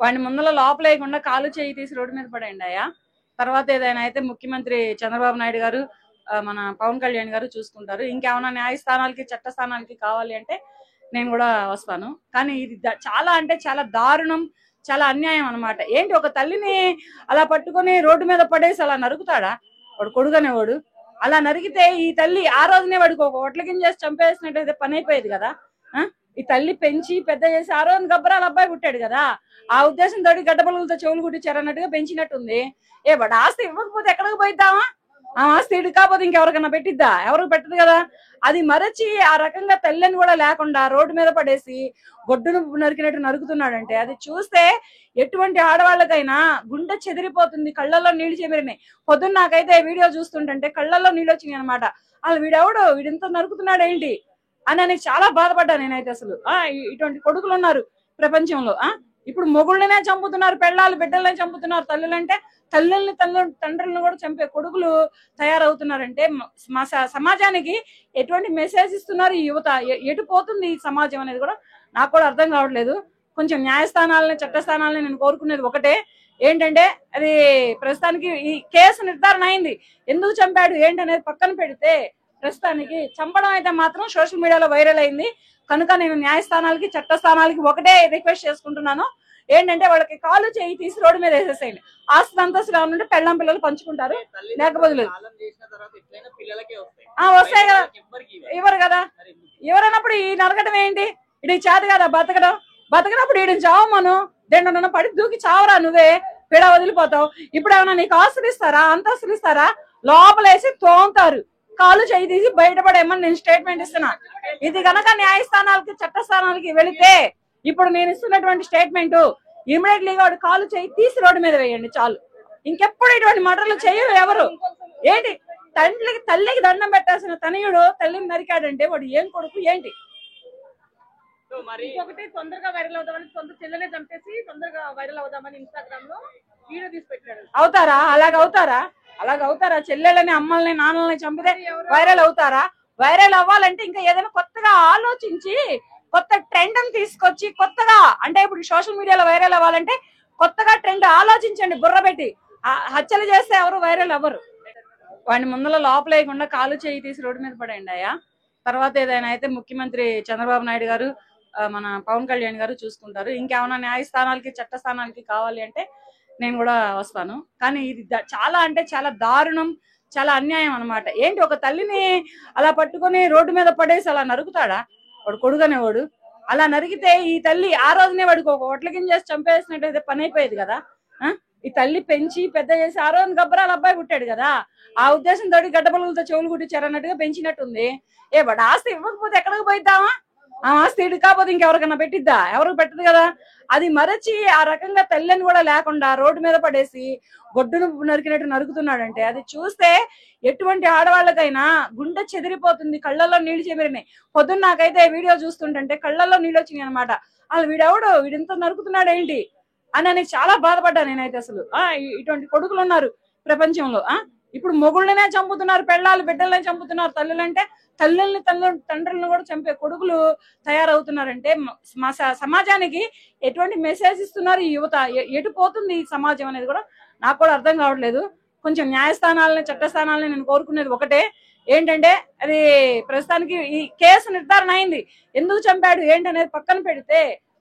వాడిని ముందల లోపలేయకుండా కాలు చేయి తీసి రోడ్డు మీద పడేయండి అయ్యా. తర్వాత ఏదైనా అయితే ముఖ్యమంత్రి చంద్రబాబు నాయుడు గారు, మన పవన్ కళ్యాణ్ గారు చూసుకుంటారు. ఇంకేమైనా న్యాయస్థానాలకి చట్టస్థానాలకి కావాలి అంటే నేను కూడా వస్తాను. కానీ ఇది చాలా అంటే చాలా దారుణం, చాలా అన్యాయం అనమాట. ఏంటి ఒక తల్లిని అలా పట్టుకొని రోడ్డు మీద పడేసి అలా నరుకుతాడా వాడు కొడుకనేవాడు? అలా నరికితే ఈ తల్లి ఆ రోజునే వాడికి ఒక ఒట్ల గింజేసి చంపేసినట్టయితే పని అయిపోయేది కదా. ఈ తల్లి పెంచి పెద్ద చేసి ఆ రోజు గబ్బరాల అబ్బాయి పుట్టాడు కదా, ఆ ఉద్దేశంతో గడ్డపలుగులతో చెవులు కుట్టించారన్నట్టుగా పెంచినట్టుంది. వాడు ఆస్తి ఇవ్వకపోతే ఎక్కడికి పోయిద్దామా? ఆ ఆస్తి ఇటు కాకపోతే ఇంకెవరికన్నా పెట్టిద్దా? ఎవరికి పెట్టదు కదా. అది మరచి ఆ రకంగా తల్లిని కూడా లేకుండా రోడ్డు మీద పడేసి గొడ్డును నరికినట్టు నరుకుతున్నాడంటే అది చూస్తే ఎటువంటి ఆడవాళ్ళకైనా గుండె చెదిరిపోతుంది, కళ్ళల్లో నీళ్లు చెదిరినాయి. పొద్దున్న నాకైతే వీడియో చూస్తుంటే కళ్ళల్లో నీళ్ళు వచ్చినాయి అనమాట. అసలు వీడెవడు, వీడింత నరుకుతున్నాడు ఏంటి అని చాలా బాధపడ్డా నేనైతే. అసలు ఇటువంటి కొడుకులు ఉన్నారు ప్రపంచంలో. ఇప్పుడు మొగుళ్ళనే చంపుతున్నారు, పెళ్ళాలు బిడ్డలనే చంపుతున్నారు, తల్లులంటే తల్లుల్ని తండ్రులను కూడా చంపే కొడుకులు తయారవుతున్నారంటే మా సమాజానికి ఎటువంటి మెసేజ్ ఇస్తున్నారు ఈ యువత? ఎటు పోతుంది ఈ సమాజం అనేది కూడా నాకు కూడా అర్థం కావట్లేదు. కొంచెం న్యాయస్థానాలని చట్టస్థానాలని నేను కోరుకునేది ఒకటే, ఏంటంటే అది ప్రస్తుతానికి ఈ కేసు నిర్ధారణ అయింది. ఎందుకు చంపాడు ఏంటనేది పక్కన పెడితే ప్రస్తుతానికి చంపడం అయితే మాత్రం సోషల్ మీడియాలో వైరల్ అయింది. కనుక నేను న్యాయస్థానాలకి చట్టస్థానాలకి ఒకటే రిక్వెస్ట్ చేసుకుంటున్నాను, ఏంటంటే వాళ్ళకి కాలు చేయి తీసి రోడ్డు మీద వేసేసేయండి. ఆస్తి అంతస్తులు ఉంటే పెళ్ళం పిల్లలు పంచుకుంటారు, లేకపోతే వస్తాయి కదా. ఇవ్వరు కదా. ఎవరన్నప్పుడు ఈ నరకడం ఏంటి? ఇది చేత కదా బతకడం. బతకనప్పుడు వీడిని చావమను, దేంట్లో పడి దూకి చావరా, నువ్వే పిడ వదిలిపోతావు. ఇప్పుడు ఏమన్నా నీకు ఆస్తులు ఇస్తారా, అంతస్తులు ఇస్తారా? లోపలేసి తోముతారు, కాలు చేయి తీసి బయటపడేమని నేను స్టేట్మెంట్ ఇస్తున్నా. ఇది కనుక న్యాయస్థానాలకి చట్టస్థానాలకి వెళితే ఇప్పుడు నేను ఇస్తున్నటువంటి స్టేట్మెంట్ ఇమీడియట్లీ వాడు కాలు చేయి తీసి రోడ్డు మీద వేయండి చాలు. ఇంకెప్పుడు ఇటువంటి మర్డర్లు చేయరు ఎవరు. ఏంటి తల్లికి దండం పెట్టాల్సిన తనయుడు తల్లిని నరికాడంటే వాడు ఏం కొడుకు ఏంటి? ఇంకొకటి తొందరగా వైరల్ అవుదామని సొంత చెల్లెనే చంపేసి తొందరగా వైరల్ అవుదామని ఇన్స్టాగ్రామ్ లో వీడియో తీసి పెట్టాడు. అవుతారా? అలాగవుతారా? చెల్లెళ్ళని, అమ్మల్ని, నాన్నల్ని చంపితే వైరల్ అవుతారా? వైరల్ అవ్వాలంటే ఇంకా ఏదైనా కొత్తగా ఆలోచించి కొత్త ట్రెండ్ తీసుకొచ్చి కొత్తగా, అంటే ఇప్పుడు సోషల్ మీడియాలో వైరల్ అవ్వాలంటే కొత్తగా ట్రెండ్ ఆలోచించండి, బుర్ర పెట్టి. హత్యలు చేస్తే ఎవరు వైరల్ అవ్వరు. వాడిని ముందల లోపలేయకుండా కాలు చేయి తీసి రోడ్డు మీద పడేయండి అయ్యా. తర్వాత ఏదైనా అయితే ముఖ్యమంత్రి చంద్రబాబు నాయుడు గారు, మన పవన్ కళ్యాణ్ గారు చూసుకుంటారు. ఇంకేమైనా న్యాయస్థానాలకి చట్టస్థానాలకి కావాలి అంటే నేను కూడా వస్తాను. కానీ ఇది చాలా అంటే చాలా దారుణం, చాలా అన్యాయం అనమాట. ఏంటి ఒక తల్లిని అలా పట్టుకొని రోడ్డు మీద పడేసి అలా నరుకుతాడా వాడు కొడుకనేవాడు? అలా నరికితే ఈ తల్లి ఆ రోజునే వాడికి ఒక ఒట్ల గింజేసి చంపేసినట్టయితే పని అయిపోయేది కదా. ఈ తల్లి పెంచి పెద్ద చేసి ఆ రోజు గబ్బరాల అబ్బాయి పుట్టాడు కదా, ఆ ఉద్దేశంతో గడ్డపలుగులతో చెవులు కుట్టించారన్నట్టుగా పెంచినట్టుంది. వాడు ఆస్తి ఇవ్వకపోతే ఎక్కడికి పోయిద్దామా? ఆ ఆస్తి ఇటు కాకపోతే ఇంకెవరికన్నా పెట్టిద్దా? ఎవరికి పెట్టదు కదా. అది మరచి ఆ రకంగా తల్లిని కూడా లేకుండా రోడ్డు మీద పడేసి గొడ్డును నరికినట్టు నరుకుతున్నాడంటే అది చూస్తే ఎటువంటి ఆడవాళ్ళకైనా గుండె చెదిరిపోతుంది, కళ్ళల్లో నీళ్లు చెదిరినాయి. పొద్దున్న నాకైతే వీడియో చూస్తుంటే కళ్ళల్లో నీళ్ళు వచ్చినాయి అనమాట. అసలు వీడెవడు, వీడింత నరుకుతున్నాడు ఏంటి అని చాలా బాధపడ్డా నేనైతే. అసలు ఇటువంటి కొడుకులు ఉన్నారు ప్రపంచంలో. ఇప్పుడు మొగుళ్ళనే చంపుతున్నారు, పెళ్ళాలు బిడ్డలనే చంపుతున్నారు, తల్లులంటే తల్లుల్ని తండ్రులను కూడా చంపే కొడుకులు తయారవుతున్నారంటే మా సమాజానికి ఎటువంటి మెసేజ్ ఇస్తున్నారు ఈ యువత? ఎటు పోతుంది ఈ సమాజం అనేది కూడా నాకు కూడా అర్థం కావట్లేదు. కొంచెం న్యాయస్థానాలని చట్టస్థానాలని నేను కోరుకునేది ఒకటే, ఏంటంటే అది ప్రస్తుతానికి ఈ కేసు నిర్ధారణ అయింది. ఎందుకు చంపాడు ఏంటనేది పక్కన పెడితే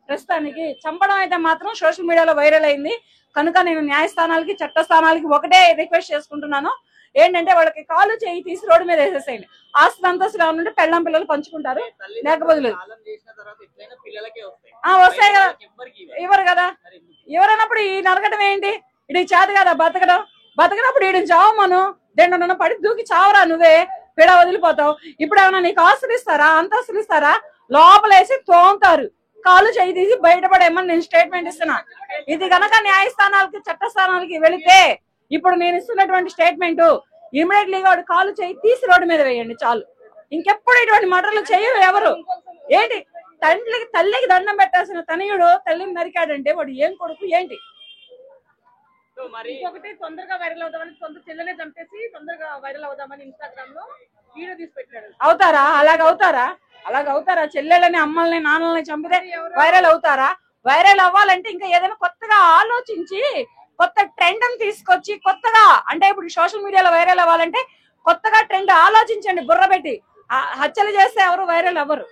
ప్రస్తుతానికి చంపడం అయితే మాత్రం సోషల్ మీడియాలో వైరల్ అయింది. కనుక నేను న్యాయస్థానాలకి చట్టస్థానాలకి ఒకటే రిక్వెస్ట్ చేసుకుంటున్నాను, ఏంటంటే వాళ్ళకి కాలు చేయి తీసి రోడ్డు మీద వేసేసేయండి. ఆస్తి అంతస్తులు ఉంటే పెళ్ళం పిల్లలు పంచుకుంటారు, లేకపోతే వస్తాయి కదా. ఇవ్వరు కదా. ఎవరన్నప్పుడు ఈ నరకడం ఏంటి? ఇది చేత కదా బతకడం. బతకనప్పుడు వీడిని చావమను, దేంట్లో పడి దూకి చావరా, నువ్వే పిడ వదిలిపోతావు. ఇప్పుడు ఏమన్నా నీకు ఆస్తులు ఇస్తారా, అంతస్తులు ఇస్తారా? లోపలేసి తోముతారు, కాలు చేయి తీసి బయటపడేమని నేను స్టేట్మెంట్ ఇస్తున్నా. ఇది కనుక న్యాయస్థానాలకి చట్టస్థానాలకి వెళితే ఇప్పుడు నేను ఇస్తున్నటువంటి స్టేట్మెంట్ ఇమీడియట్లీ వాడు కాలు చేయి తీసి రోడ్డు మీద వేయండి చాలు. ఇంకెప్పుడు ఇటువంటి మర్డర్లు చేయరు ఎవరు. ఏంటి తల్లికి దండం పెట్టాల్సిన తనయుడు తల్లిని నరికాడంటే వాడు ఏం కొడుకు ఏంటి? ఇంకొకటి తొందరగా వైరల్ అవుదామని సొంత చెల్లెనే చంపేసి తొందరగా వైరల్ అవుదామని ఇన్స్టాగ్రామ్ లో వీడియో తీసి పెట్టాడు. అవుతారా? అలాగవుతారా? చెల్లెళ్ళని, అమ్మల్ని, నాన్నల్ని చంపితే వైరల్ అవుతారా? వైరల్ అవ్వాలంటే ఇంకా ఏదైనా కొత్తగా ఆలోచించి కొత్త ట్రెండ్ తీసుకొచ్చి కొత్తగా, అంటే ఇప్పుడు సోషల్ మీడియాలో వైరల్ అవ్వాలంటే కొత్తగా ట్రెండ్ ఆలోచించండి బుర్ర పెట్టి. హత్యలు చేస్తే ఎవరు వైరల్ అవ్వరు.